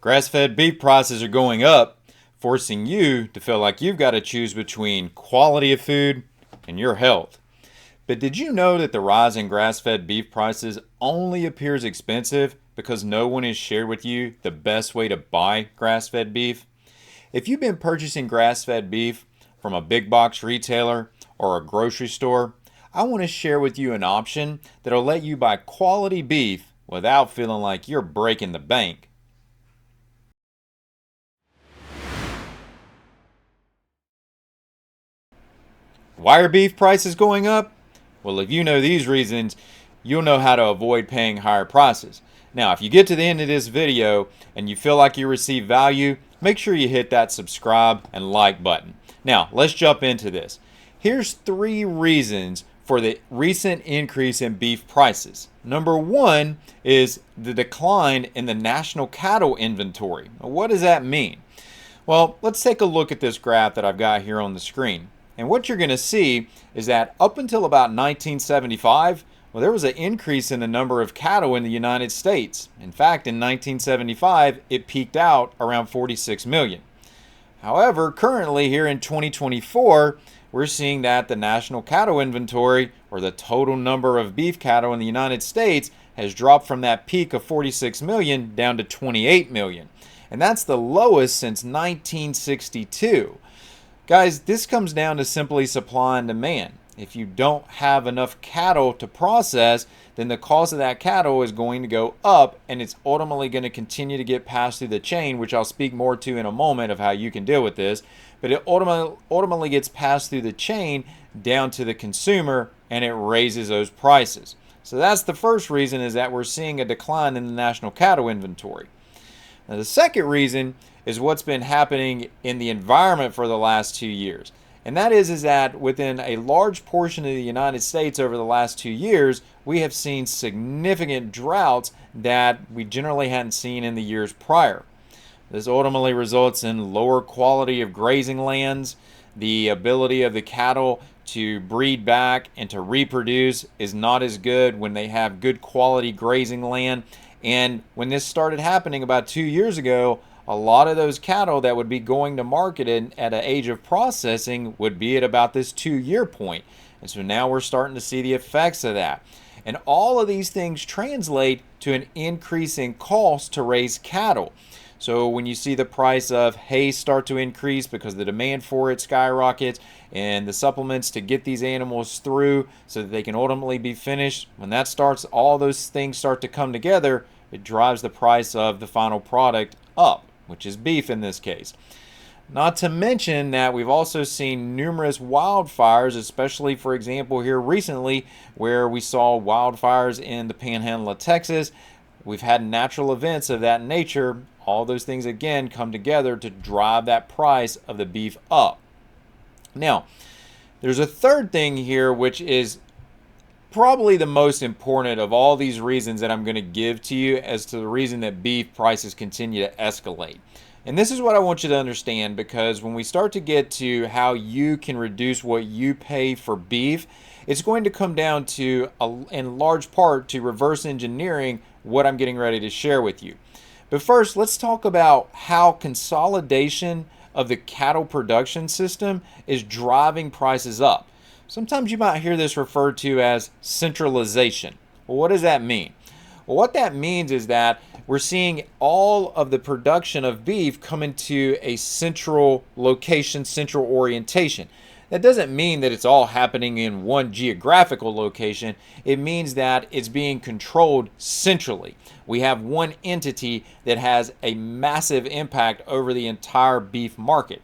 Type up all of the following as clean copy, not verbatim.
Grass-fed beef prices are going up, forcing you to feel like you've got to choose between quality of food and your health. But did you know that the rise in grass-fed beef prices only appears expensive because no one has shared with you the best way to buy grass-fed beef? If you've been purchasing grass-fed beef from a big box retailer or a grocery store, I want to share with you an option that'll let you buy quality beef without feeling like you're breaking the bank. Why are beef prices going up? Well, if you know these reasons, you'll know how to avoid paying higher prices. Now, if you get to the end of this video and you feel like you receive value, make sure you hit that subscribe and like button. Now, let's jump into this. Here's 3 reasons for the recent increase in beef prices. Number 1 is the decline in the national cattle inventory. Now, what does that mean? Well, let's take a look at this graph that I've got here on the screen. And what you're going to see is that up until about 1975, well, there was an increase in the number of cattle in the United States. In fact, in 1975, it peaked out around 46 million. However, currently here in 2024, we're seeing that the national cattle inventory, or the total number of beef cattle in the United States, has dropped from that peak of 46 million down to 28 million. And that's the lowest since 1962. Guys, this comes down to simply supply and demand. If you don't have enough cattle to process, then the cost of that cattle is going to go up, and it's ultimately going to continue to get passed through the chain, which I'll speak more to in a moment of how you can deal with this. But it ultimately gets passed through the chain down to the consumer, and it raises those prices. So that's the first reason, is that we're seeing a decline in the national cattle inventory. Now, the second reason is what's been happening in the environment for the last 2 years. And that is that within a large portion of the United States over the last 2 years, we have seen significant droughts that we generally hadn't seen in the years prior. This ultimately results in lower quality of grazing lands. The ability of the cattle to breed back and to reproduce is not as good when they have good quality grazing land. And when this started happening about 2 years ago, a lot of those cattle that would be going to market at an age of processing would be at about this 2-year point. And so now we're starting to see the effects of that. And all of these things translate to an increase in cost to raise cattle. So when you see the price of hay start to increase because the demand for it skyrockets, and the supplements to get these animals through so that they can ultimately be finished, when that starts, all those things start to come together, it drives the price of the final product up, which is beef in this case. Not to mention that we've also seen numerous wildfires, especially, for example, here recently, where we saw wildfires in the panhandle of Texas. We've had natural events of that nature. All those things, again, come together to drive that price of the beef up. Now, there's a third thing here, which is probably the most important of all these reasons that I'm going to give to you as to the reason that beef prices continue to escalate. And this is what I want you to understand, because when we start to get to how you can reduce what you pay for beef, it's going to come down to, in large part, to reverse engineering what I'm getting ready to share with you. But first, let's talk about how consolidation of the cattle production system is driving prices up. Sometimes you might hear this referred to as centralization. Well, what does that mean? Well, what that means is that we're seeing all of the production of beef come into a central location, central orientation. That doesn't mean that it's all happening in one geographical location. It means that it's being controlled centrally. We have one entity that has a massive impact over the entire beef market.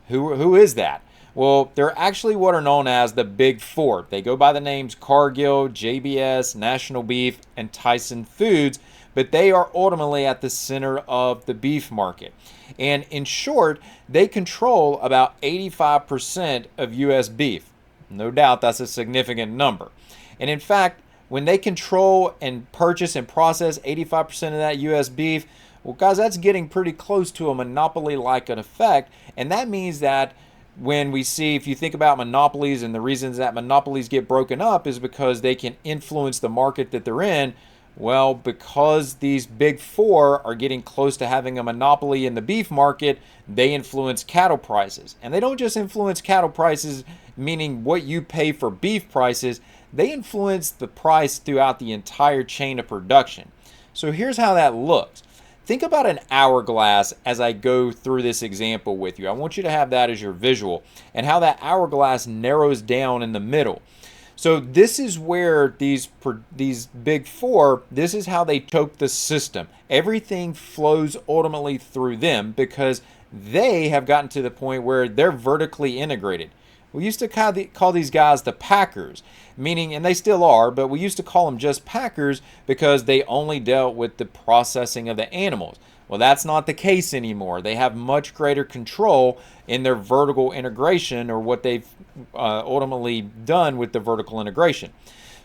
Who is that? Well, they're actually what are known as the Big Four. They go by the names Cargill, JBS, National Beef, and Tyson Foods, but they are ultimately at the center of the beef market. And in short, they control about 85% of U.S. beef. No doubt that's a significant number. And in fact, when they control and purchase and process 85% of that U.S. beef, well, guys, that's getting pretty close to a monopoly-like an effect. And that means that when we see, if you think about monopolies, and the reasons that monopolies get broken up is because they can influence the market that they're in. Well, because these big four are getting close to having a monopoly in the beef market, they influence cattle prices. And they don't just influence cattle prices, meaning what you pay for beef prices, they influence the price throughout the entire chain of production. So here's how that looks. Think about an hourglass as I go through this example with you. I want you to have that as your visual and how that hourglass narrows down in the middle. So this is where these big four, this is how they choke the system. Everything flows ultimately through them because they have gotten to the point where they're vertically integrated. We used to call these guys the packers, meaning, and they still are, but we used to call them just packers because they only dealt with the processing of the animals. Well, that's not the case anymore. They have much greater control in their vertical integration, or what they've ultimately done with the vertical integration.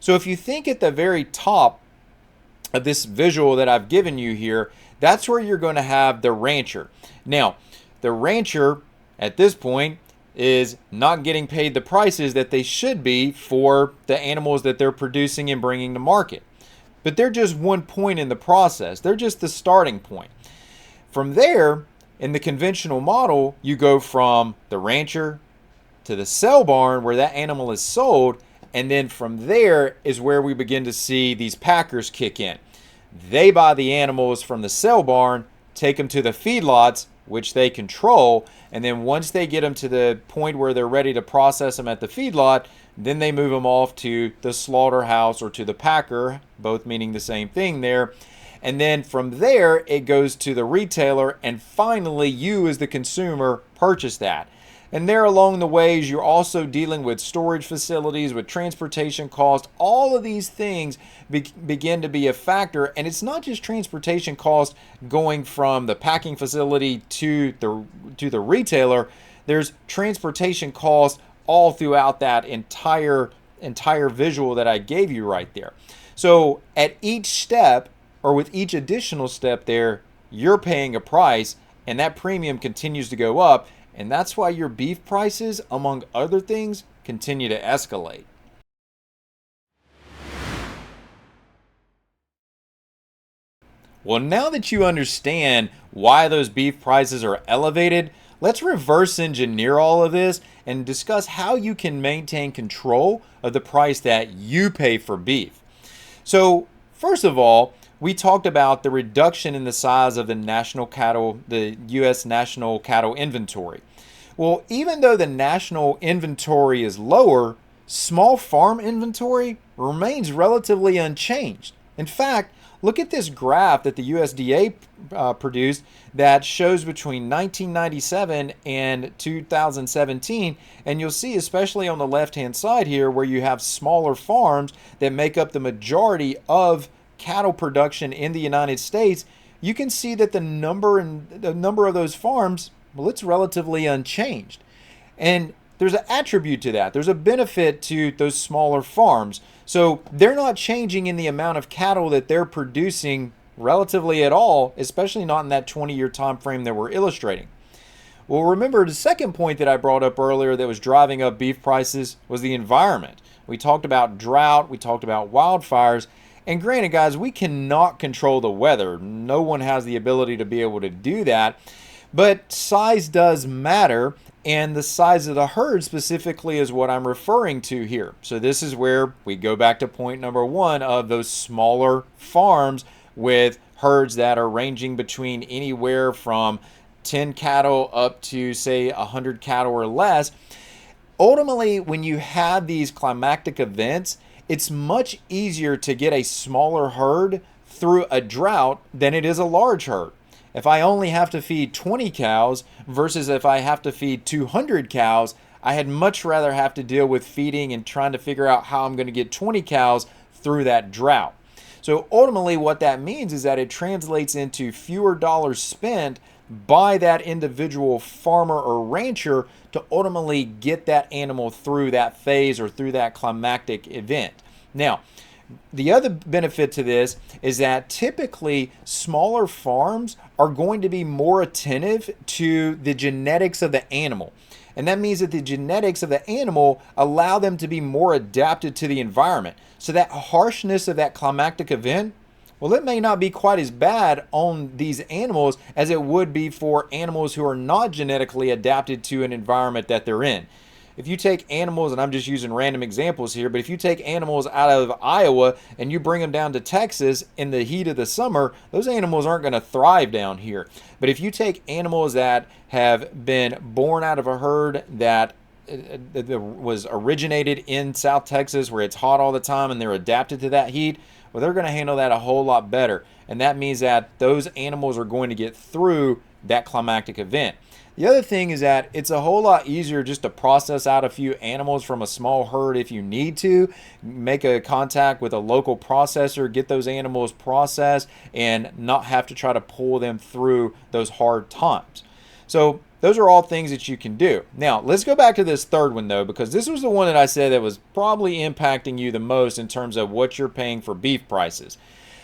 So if you think at the very top of this visual that I've given you here, that's where you're going to have the rancher. Now, the rancher at this point is not getting paid the prices that they should be for the animals that they're producing and bringing to market. But they're just one point in the process. They're just the starting point. From there, in the conventional model, you go from the rancher to the sale barn where that animal is sold, and then from there is where we begin to see these packers kick in. They buy the animals from the sale barn, take them to the feedlots, which they control, and then once they get them to the point where they're ready to process them at the feedlot, then they move them off to the slaughterhouse or to the packer, both meaning the same thing there. And then from there, it goes to the retailer, and finally, you as the consumer purchase that. And there along the ways, you're also dealing with storage facilities, with transportation costs. All of these things begin to be a factor. And it's not just transportation costs going from the packing facility to the retailer. There's transportation costs all throughout that entire visual that I gave you right there. So at each step, or with each additional step there, you're paying a price, and that premium continues to go up, and that's why your beef prices, among other things, continue to escalate. Well, now that you understand why those beef prices are elevated, let's reverse engineer all of this and discuss how you can maintain control of the price that you pay for beef. So, first of all, we talked about the reduction in the size of the U.S. national cattle inventory. Well, even though the national inventory is lower, small farm inventory remains relatively unchanged. In fact, look at this graph that the USDA produced that shows between 1997 and 2017, and you'll see, especially on the left-hand side here, where you have smaller farms that make up the majority of cattle production in the United States, you can see that the number of those farms, well, it's relatively unchanged. And there's an attribute to that. There's a benefit to those smaller farms. So they're not changing in the amount of cattle that they're producing relatively at all, especially not in that 20-year time frame that we're illustrating. Well, remember the second point that I brought up earlier that was driving up beef prices was the environment. We talked about drought, we talked about wildfires. And granted, guys, we cannot control the weather. No one has the ability to be able to do that. But size does matter, and the size of the herd specifically is what I'm referring to here. So this is where we go back to point number one of those smaller farms with herds that are ranging between anywhere from 10 cattle up to, say, 100 cattle or less. Ultimately, when you have these climactic events, it's much easier to get a smaller herd through a drought than it is a large herd. If I only have to feed 20 cows versus if I have to feed 200 cows, I had much rather have to deal with feeding and trying to figure out how I'm going to get 20 cows through that drought. So ultimately what that means is that it translates into fewer dollars spent by that individual farmer or rancher to ultimately get that animal through that phase or through that climactic event. Now, the other benefit to this is that typically smaller farms are going to be more attentive to the genetics of the animal. And that means that the genetics of the animal allow them to be more adapted to the environment. So that harshness of that climactic event, Well, it may not be quite as bad on these animals as it would be for animals who are not genetically adapted to an environment that they're in. If you take animals, and I'm just using random examples here, but if you take animals out of Iowa and you bring them down to Texas in the heat of the summer, those animals aren't going to thrive down here. But if you take animals that have been born out of a herd that was originated in South Texas where it's hot all the time and they're adapted to that heat, well, they're going to handle that a whole lot better. And that means that those animals are going to get through that climactic event. The other thing is that it's a whole lot easier just to process out a few animals from a small herd if you need to. Make a contact with a local processor, get those animals processed, and not have to try to pull them through those hard times. So those are all things that you can do. Now, let's go back to this third one, though, because this was the one that I said that was probably impacting you the most in terms of what you're paying for beef prices.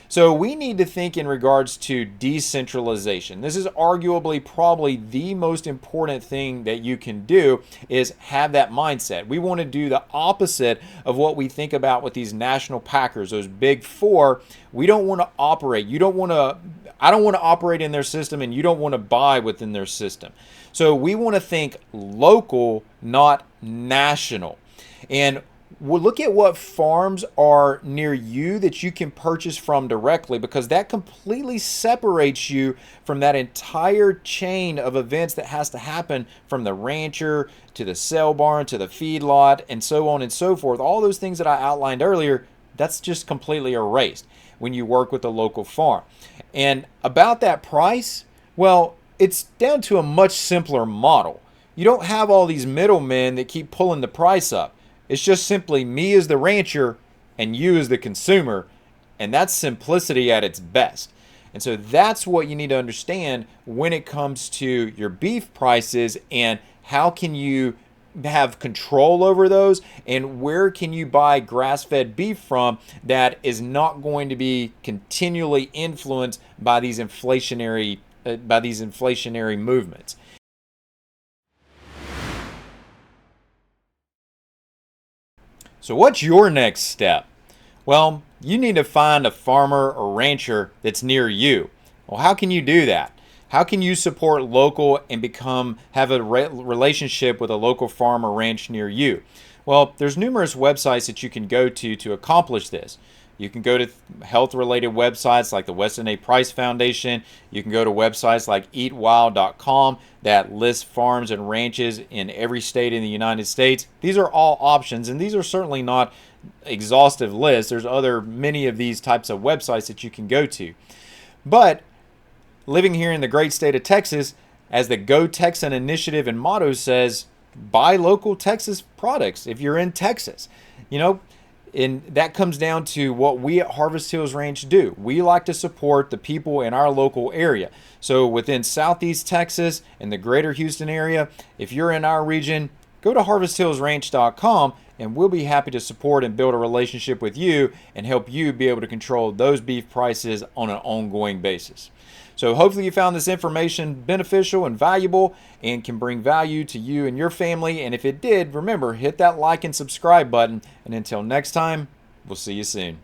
So we need to think in regards to decentralization. This is arguably probably the most important thing that you can do is have that mindset. We want to do the opposite of what we think about with these national packers, those big four. We don't want to operate. I don't want to operate in their system, and you don't want to buy within their system. So we want to think local, not national. And we'll look at what farms are near you that you can purchase from directly, because that completely separates you from that entire chain of events that has to happen from the rancher to the sale barn to the feedlot and so on and so forth. All those things that I outlined earlier, that's just completely erased when you work with a local farm. And about that price, well, it's down to a much simpler model. You don't have all these middlemen that keep pulling the price up. It's just simply me as the rancher and you as the consumer, and that's simplicity at its best. And so that's what you need to understand when it comes to your beef prices and how can you have control over those and where can you buy grass-fed beef from that is not going to be continually influenced by these inflationary movements. So what's your next step? Well, you need to find a farmer or rancher that's near you. Well, how can you do that? How can you support local and have a relationship with a local farm or ranch near you? Well, there's numerous websites that you can go to accomplish this. You can go to health-related websites like the Weston A. Price Foundation. You can go to websites like eatwild.com that list farms and ranches in every state in the United States. These are all options, and these are certainly not exhaustive lists. There's many of these types of websites that you can go to. But living here in the great state of Texas, as the Go Texan initiative and motto says, buy local Texas products if you're in Texas. And that comes down to what we at Harvest Hills Ranch do. We like to support the people in our local area. So within Southeast Texas and the greater Houston area, if you're in our region, go to harvesthillsranch.com and we'll be happy to support and build a relationship with you and help you be able to control those beef prices on an ongoing basis. So hopefully you found this information beneficial and valuable and can bring value to you and your family. And if it did, remember, hit that like and subscribe button. And until next time, we'll see you soon.